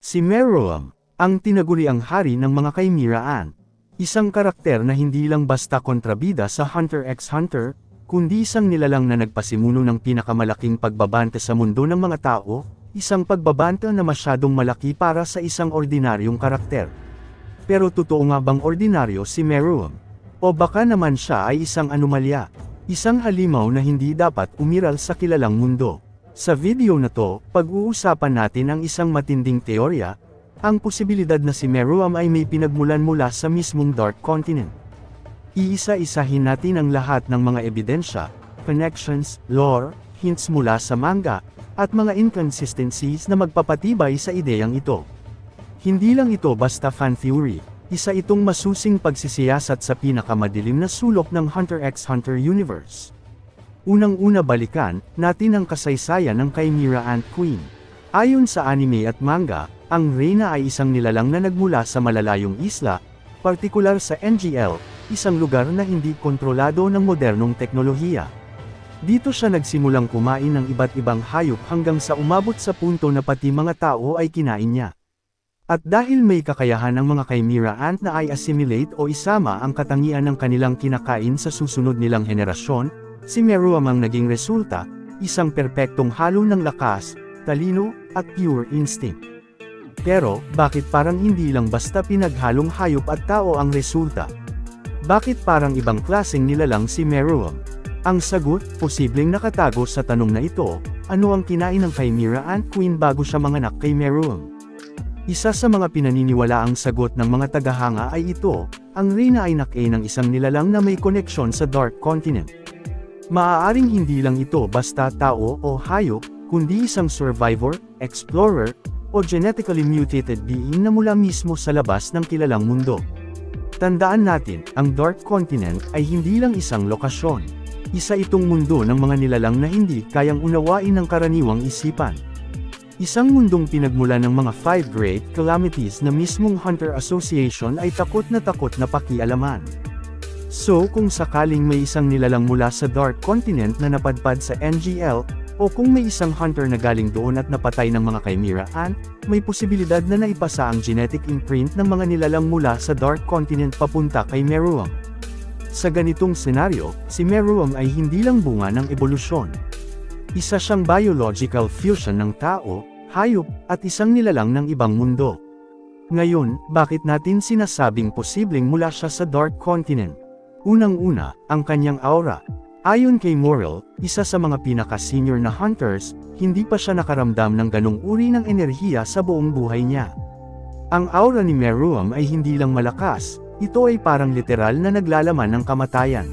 Si Meruem, ang tinaguriang hari ng mga Chimera-Ant. Isang karakter na hindi lang basta kontrabida sa Hunter x Hunter, kundi isang nilalang na nagpasimuno ng pinakamalaking pagbabanta sa mundo ng mga tao, isang pagbabanta na masyadong malaki para sa isang ordinaryong karakter. Pero totoo nga bang ordinaryo si Meruem? O baka naman siya ay isang anomalya, isang halimaw na hindi dapat umiral sa kilalang mundo? Sa video na to, pag-uusapan natin ang isang matinding teorya, ang posibilidad na si Meruem ay may pinagmulan mula sa mismong Dark Continent. Iisa-isahin natin ang lahat ng mga ebidensya, connections, lore, hints mula sa manga, at mga inconsistencies na magpapatibay sa ideyang ito. Hindi lang ito basta fan theory, isa itong masusing pagsisiyasat sa pinakamadilim na sulok ng Hunter x Hunter universe. Unang-una balikan natin ang kasaysayan ng Chimera-Ant Queen. Ayon sa anime at manga, ang Reyna ay isang nilalang na nagmula sa malalayong isla, partikular sa NGL, isang lugar na hindi kontrolado ng modernong teknolohiya. Dito siya nagsimulang kumain ng iba't ibang hayop hanggang sa umabot sa punto na pati mga tao ay kinain niya. At dahil may kakayahan ng mga Chimera-Ant na ay assimilate o isama ang katangian ng kanilang kinakain sa susunod nilang henerasyon, si Meruem ang naging resulta, isang perpektong halo ng lakas, talino, at pure instinct. Pero, bakit parang hindi lang basta pinaghalong hayop at tao ang resulta? Bakit parang ibang klaseng nilalang si Meruem? Ang sagot, posibleng nakatago sa tanong na ito, ano ang kinain ng Chimera-Ant Queen bago siya manganak kay Meruem? Isa sa mga pinaniniwalaang sagot ng mga tagahanga ay ito, ang Reyna ay nakay ng isang nilalang na may koneksyon sa Dark Continent. Maaaring hindi lang ito basta tao o hayop, kundi isang survivor, explorer, o genetically mutated being na mula mismo sa labas ng kilalang mundo. Tandaan natin, ang Dark Continent ay hindi lang isang lokasyon. Isa itong mundo ng mga nilalang na hindi kayang unawain ng karaniwang isipan. Isang mundong pinagmulan ng mga 5 Great Calamities na mismong Hunter Association ay takot na pakialaman. So kung sakaling may isang nilalang mula sa Dark Continent na napadpad sa NGL, o kung may isang hunter na galing doon at napatay ng mga Chimera-Ant, may posibilidad na naipasa ang genetic imprint ng mga nilalang mula sa Dark Continent papunta kay Meruem. Sa ganitong senaryo, si Meruem ay hindi lang bunga ng ebolusyon. Isa siyang biological fusion ng tao, hayop, at isang nilalang ng ibang mundo. Ngayon, bakit natin sinasabing posibleng mula siya sa Dark Continent? Unang-una, ang kanyang aura. Ayon kay Morel, isa sa mga pinaka-senior na hunters, hindi pa siya nakaramdam ng ganong uri ng enerhiya sa buong buhay niya. Ang aura ni Meruem ay hindi lang malakas, ito ay parang literal na naglalaman ng kamatayan.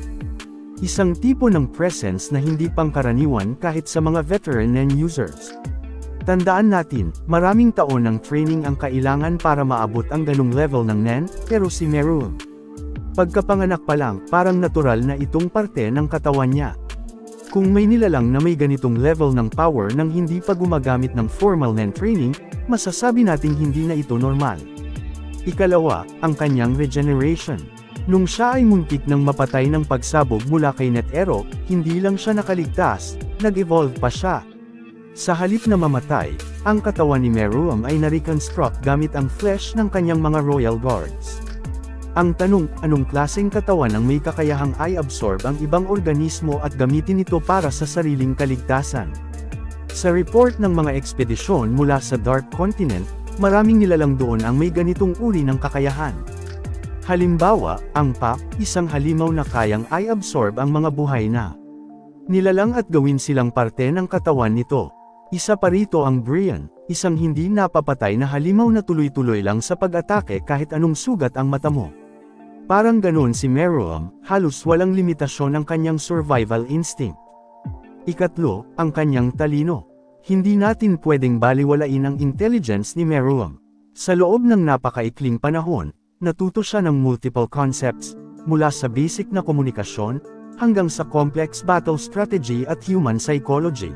Isang tipo ng presence na hindi pangkaraniwan kahit sa mga veteran NEN users. Tandaan natin, maraming taon ng training ang kailangan para maabot ang ganong level ng NEN, pero si Meruem, pagkapanganak pa lang, parang natural na itong parte ng katawan niya. Kung may nilalang na may ganitong level ng power nang hindi pa gumagamit ng formal NEN training, masasabi nating hindi na ito normal. Ikalawa, ang kanyang regeneration. Nung siya ay muntik ng mapatay ng pagsabog mula kay Netero, hindi lang siya nakaligtas, nag-evolve pa siya. Sa halip na mamatay, ang katawan ni Meruem ay na-reconstruct gamit ang flesh ng kanyang mga royal guards. Ang tanong, anong klaseng katawan ang may kakayahang i-absorb ang ibang organismo at gamitin ito para sa sariling kaligtasan? Sa report ng mga ekspedisyon mula sa Dark Continent, maraming nilalang doon ang may ganitong uri ng kakayahan. Halimbawa, ang PAP, isang halimaw na kayang i-absorb ang mga buhay na nilalang at gawin silang parte ng katawan nito. Isa pa rito ang Brian, isang hindi napapatay na halimaw na tuloy-tuloy lang sa pag-atake kahit anong sugat ang mata mo. Parang ganoon si Meruem, halos walang limitasyon ang kanyang survival instinct. Ikatlo, ang kanyang talino. Hindi natin pwedeng baliwalain ang intelligence ni Meruem. Sa loob ng napakaikling panahon, natuto siya ng multiple concepts, mula sa basic na komunikasyon, hanggang sa complex battle strategy at human psychology.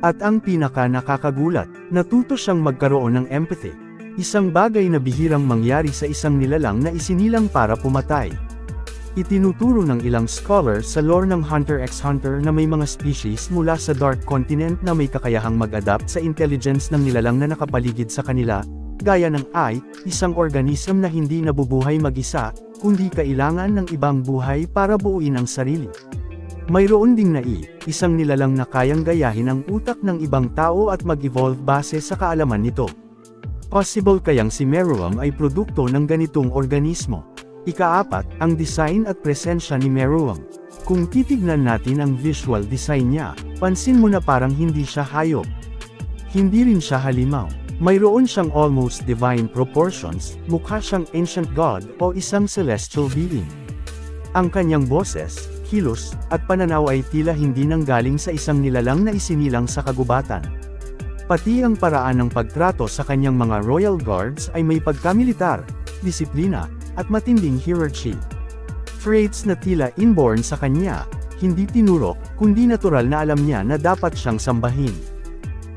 At ang pinaka-nakakagulat, natuto siyang magkaroon ng empathy. Isang bagay na bihirang mangyari sa isang nilalang na isinilang para pumatay. Itinuturo ng ilang scholar sa lore ng Hunter x Hunter na may mga species mula sa Dark Continent na may kakayahang mag-adapt sa intelligence ng nilalang na nakapaligid sa kanila, gaya ng Ai, isang organism na hindi nabubuhay mag-isa, kundi kailangan ng ibang buhay para buuin ang sarili. Mayroon ding Nai, isang nilalang na kayang gayahin ang utak ng ibang tao at mag-evolve base sa kaalaman nito. Possible kayang si Meruem ay produkto ng ganitong organismo. Ika-4, ang design at presensya ni Meruem. Kung titignan natin ang visual design niya, pansin mo na parang hindi siya hayop. Hindi rin siya halimaw. Mayroon siyang almost divine proportions, mukha siyang ancient god o isang celestial being. Ang kanyang boses, kilos, at pananaw ay tila hindi nanggaling sa isang nilalang na isinilang sa kagubatan. Pati ang paraan ng pagtrato sa kanyang mga royal guards ay may pagkamilitar, disiplina, at matinding hierarchy. Traits na tila inborn sa kanya, hindi tinurok, kundi natural na alam niya na dapat siyang sambahin.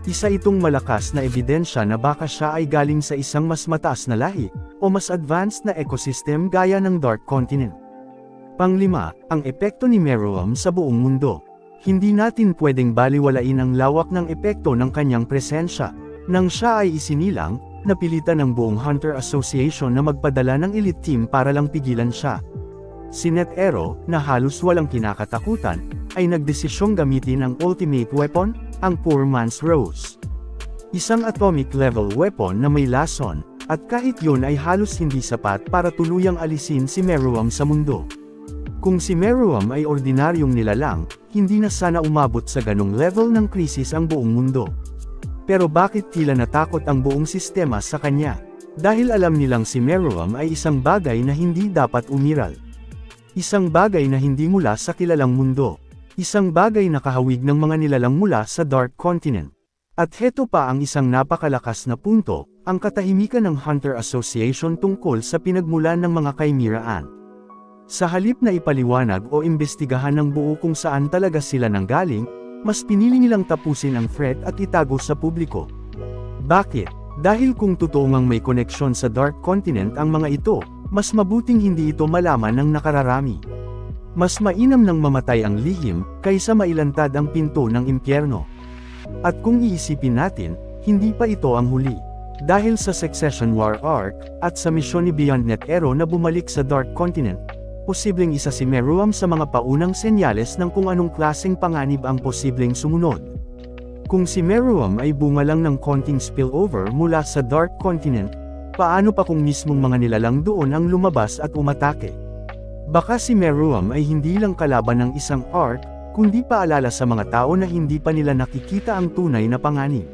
Isa itong malakas na ebidensya na baka siya ay galing sa isang mas mataas na lahi, o mas advanced na ecosystem gaya ng Dark Continent. Panglima, ang epekto ni Meruem sa buong mundo. Hindi natin pwedeng baliwalain ang lawak ng epekto ng kanyang presensya. Nang siya ay isinilang, napilitan ng buong Hunter Association na magpadala ng elite team para lang pigilan siya. Si NetEro, na halos walang kinakatakutan, ay nagdesisyong gamitin ang ultimate weapon, ang Poor Man's Rose. Isang atomic-level weapon na may lason, at kahit yun ay halos hindi sapat para tuluyang alisin si Meruem sa mundo. Kung si Meruem ay ordinaryong nilalang, hindi na sana umabot sa ganong level ng krisis ang buong mundo. Pero bakit tila natakot ang buong sistema sa kanya? Dahil alam nilang si Meruem ay isang bagay na hindi dapat umiral. Isang bagay na hindi mula sa kilalang mundo. Isang bagay na kahawig ng mga nilalang mula sa Dark Continent. At heto pa ang isang napakalakas na punto, ang katahimikan ng Hunter Association tungkol sa pinagmulan ng mga Chimera-an. Sa halip na ipaliwanag o imbestigahan ng buo kung saan talaga sila nanggaling, mas pinili nilang tapusin ang threat at itago sa publiko. Bakit? Dahil kung totoo ngang may koneksyon sa Dark Continent ang mga ito, mas mabuting hindi ito malaman ng nakararami. Mas mainam nang mamatay ang lihim, kaysa mailantad ang pinto ng impyerno. At kung iisipin natin, hindi pa ito ang huli. Dahil sa Succession War arc, at sa misyon ni Beyond NetEro na bumalik sa Dark Continent, posibleng isa si Meruem sa mga paunang senyales ng kung anong klaseng panganib ang posibleng sumunod. Kung si Meruem ay bunga lang ng konting spillover mula sa Dark Continent, paano pa kung mismong mga nilalang doon ang lumabas at umatake? Baka si Meruem ay hindi lang kalaban ng isang arc, kundi paalala sa mga tao na hindi pa nila nakikita ang tunay na panganib.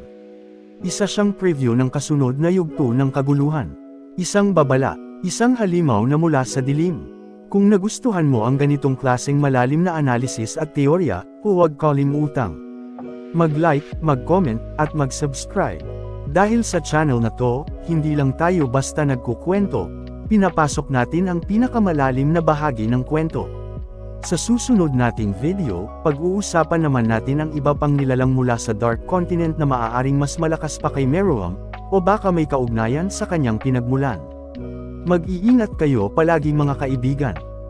Isa siyang preview ng kasunod na yugto ng kaguluhan. Isang babala, isang halimaw na mula sa dilim. Kung nagustuhan mo ang ganitong klaseng malalim na analysis at teorya, huwag kalimutang mag-like, mag-comment, at mag-subscribe. Dahil sa channel na to, hindi lang tayo basta nagkukwento, pinapasok natin ang pinakamalalim na bahagi ng kwento. Sa susunod nating video, pag-uusapan naman natin ang iba pang nilalang mula sa Dark Continent na maaaring mas malakas pa kay Meruem, o baka may kaugnayan sa kanyang pinagmulan. Mag-iingat kayo palagi mga kaibigan.